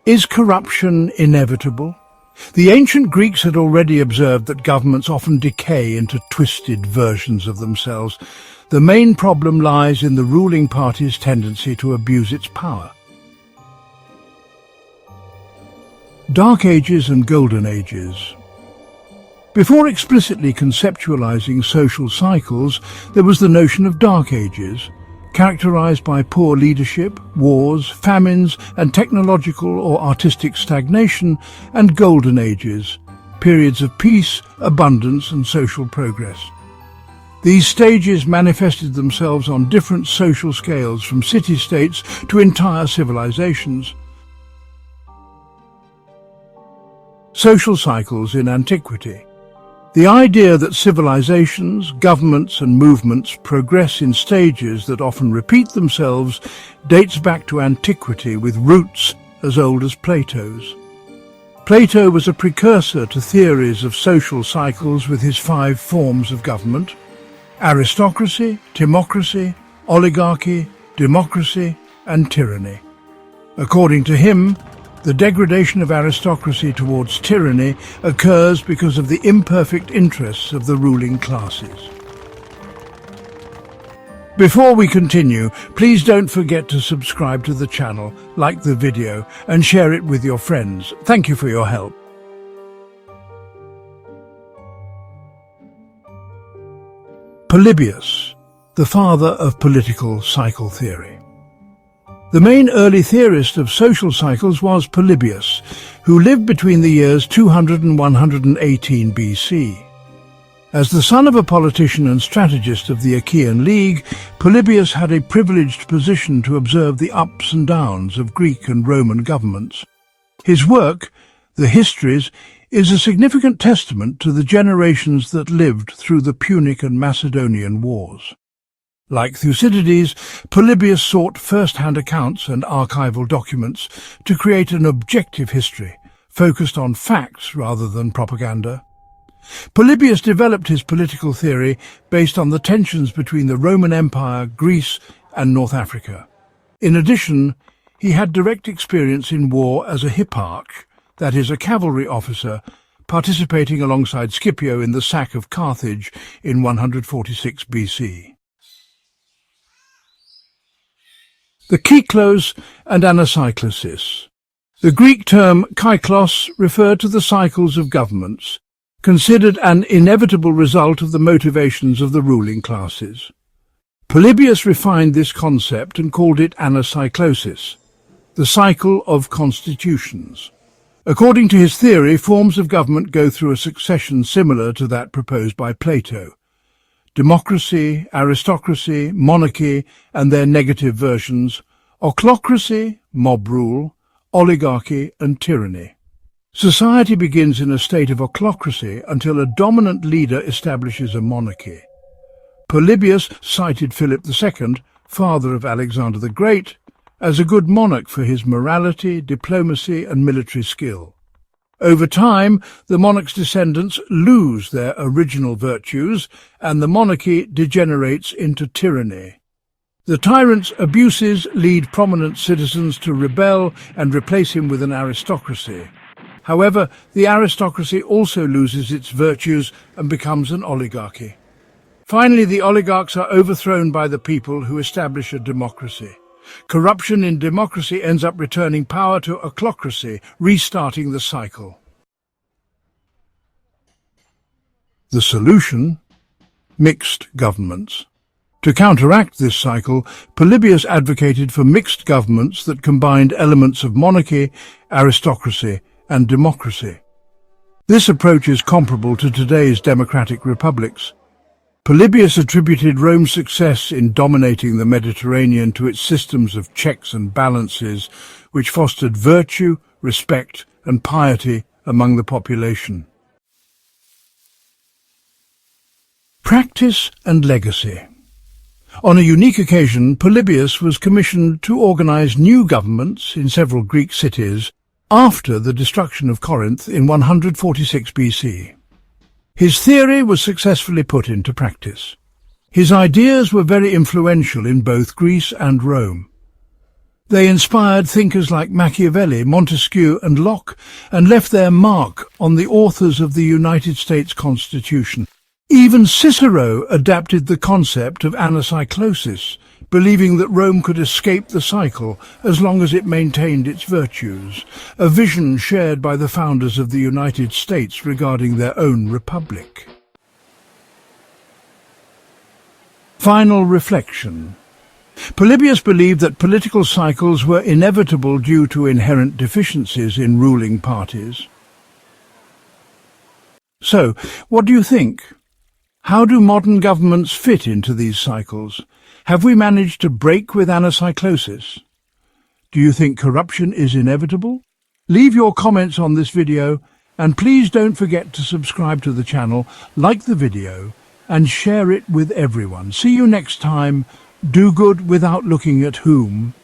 Is corruption inevitable? The ancient Greeks had already observed that governments often decay into twisted versions of themselves. The main problem lies in the ruling party's tendency to abuse its power. Dark Ages and Golden Ages. Before explicitly conceptualizing social cycles, there was the notion of Dark Ages, characterized by poor leadership, wars, famines, and technological or artistic stagnation, and Golden Ages, periods of peace, abundance, and social progress. These stages manifested themselves on different social scales, from city-states to entire civilizations. Social cycles in antiquity. The idea that civilizations, governments and movements progress in stages that often repeat themselves dates back to antiquity with roots as old as Plato's. Plato was a precursor to theories of social cycles with his 5 forms of government: aristocracy, timocracy, oligarchy, democracy and tyranny. According to him, the degradation of aristocracy towards tyranny occurs because of the imperfect interests of the ruling classes. Before we continue, please don't forget to subscribe to the channel, like the video, and share it with your friends. Thank you for your help. Polybius, the father of political cycle theory. The main early theorist of social cycles was Polybius, who lived between the years 200 and 118 BC. As the son of a politician and strategist of the Achaean League, Polybius had a privileged position to observe the ups and downs of Greek and Roman governments. His work, The Histories, is a significant testament to the generations that lived through the Punic and Macedonian wars. Like Thucydides, Polybius sought first-hand accounts and archival documents to create an objective history, focused on facts rather than propaganda. Polybius developed his political theory based on the tensions between the Roman Empire, Greece, and North Africa. In addition, he had direct experience in war as a hipparch, that is, a cavalry officer, participating alongside Scipio in the sack of Carthage in 146 BC. The Kyklos and Anacyclosis. The Greek term kyklos referred to the cycles of governments, considered an inevitable result of the motivations of the ruling classes. Polybius refined this concept and called it Anacyclosis, the cycle of constitutions. According to his theory, forms of government go through a succession similar to that proposed by Plato. Democracy, aristocracy, monarchy and their negative versions, ochlocracy, mob rule, oligarchy and tyranny. Society begins in a state of ochlocracy until a dominant leader establishes a monarchy. Polybius cited Philip II, father of Alexander the Great, as a good monarch for his morality, diplomacy and military skill. Over time, the monarch's descendants lose their original virtues, and the monarchy degenerates into tyranny. The tyrant's abuses lead prominent citizens to rebel and replace him with an aristocracy. However, the aristocracy also loses its virtues and becomes an oligarchy. Finally, the oligarchs are overthrown by the people who establish a democracy. Corruption in democracy ends up returning power to ochlocracy, restarting the cycle. The solution? Mixed governments. To counteract this cycle, Polybius advocated for mixed governments that combined elements of monarchy, aristocracy, and democracy. This approach is comparable to today's democratic republics. Polybius attributed Rome's success in dominating the Mediterranean to its systems of checks and balances, which fostered virtue, respect, and piety among the population. Practice and legacy. On a unique occasion, Polybius was commissioned to organize new governments in several Greek cities after the destruction of Corinth in 146 BC. His theory was successfully put into practice. His ideas were very influential in both Greece and Rome. They inspired thinkers like Machiavelli, Montesquieu and Locke, and left their mark on the authors of the United States Constitution. Even Cicero adapted the concept of Anacyclosis, believing that Rome could escape the cycle as long as it maintained its virtues, a vision shared by the founders of the United States regarding their own republic. Final reflection. Polybius believed that political cycles were inevitable due to inherent deficiencies in ruling parties. So, what do you think? How do modern governments fit into these cycles? Have we managed to break with Anacyclosis? Do you think corruption is inevitable? Leave your comments on this video, and please don't forget to subscribe to the channel, like the video, and share it with everyone. See you next time. Do good without looking at whom.